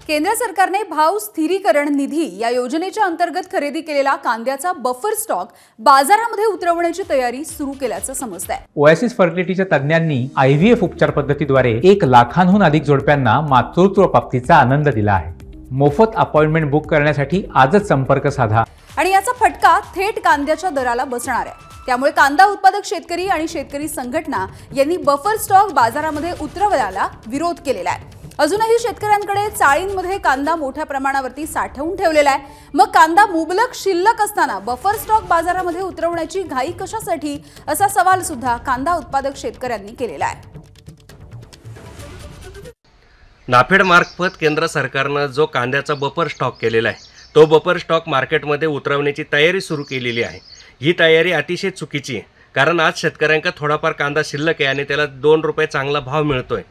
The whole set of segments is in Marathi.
केंद्र सरकारने भाव स्थिरीकरण निधी या योजनेच्या अंतर्गत खरेदी केलेला कांद्याचा बफर स्टॉक बाजारामध्ये उतरवण्याची तयारी सुरू केल्याचं समजतंय। ओएसिस फर्टिलिटीच्या तज्ञांनी IVF उपचार पद्धतीद्वारे 1 लाखांहून अधिक जोडप्यांना मातृत्व प्राप्तीचा आनंद दिला आहे। मोफत अपॉइंटमेंट बुक करण्यासाठी आजच संपर्क साधा। आणि याचा फटका थेट कांद्याच्या दराला बसणार आहे। त्यामुळे कांदा उत्पादक शेतकरी आणि शेतकरी संघटना यांनी बफर स्टॉक बाजारामध्ये उतरवल्याला विरोध केलेला आहे। अजूनही शेतकऱ्यांकडे चाळींमध्ये कांदा मोठ्या प्रमाणावरती साठवून ठेवलेला आहे। मग कांदा मुबलक शिल्लक असताना बफर स्टॉक बाजारामध्ये उतरवण्याची घाई कशासाठी असा सवाल सुद्धा कांदा उत्पादक शेतकऱ्यांनी केलेला आहे। नाफेड मार्फत केंद्र सरकारने जो कांद्याचा बफर स्टॉक केलेला आहे तो बफर स्टॉक मार्केटमध्ये उतरवण्याची तयारी सुरू केलेली आहे। ही तयारी अतिशय चुकीची आहे, कारण आज शेतकऱ्यांका थोडाफार कांदा शिल्लक आहे आणि त्याला 2 रुपये चांगला भाव मिळतोय।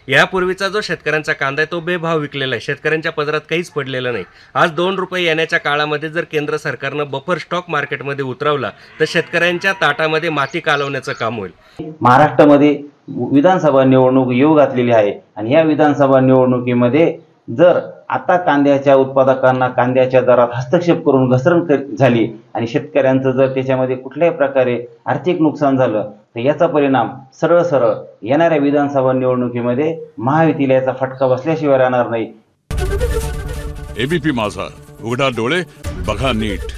यापूर्वीचा जो शेतकऱ्यांचा कांदा आहे तो बेभाव विकलेला आहे, शेतकऱ्यांच्या पदरात काहीच पडलेलं नाही। आज 2 रुपये येण्याच्या काळामध्ये जर केंद्र सरकारनं बफर स्टॉक मार्केटमध्ये उतरवला तर शेतकऱ्यांच्या ताटामध्ये माती कालवण्याचं काम होईल। महाराष्ट्रामध्ये विधानसभा निवडणूक येऊ घातलेली आहे आणि या विधानसभा निवडणुकीमध्ये जर आता कांद्याच्या उत्पादकांना कांद्याच्या दरात हस्तक्षेप करून घसरण झाली आणि शेतकऱ्यांचं जर त्याच्यामध्ये कुठल्याही प्रकारे आर्थिक नुकसान झालं तर याचा परिणाम सरळ सरळ येणाऱ्या विधानसभा निवडणुकीमध्ये महायुतीला याचा फटका बसल्याशिवाय राहणार नाही। एबीपी माझा, उघडा डोळे बघा नीट।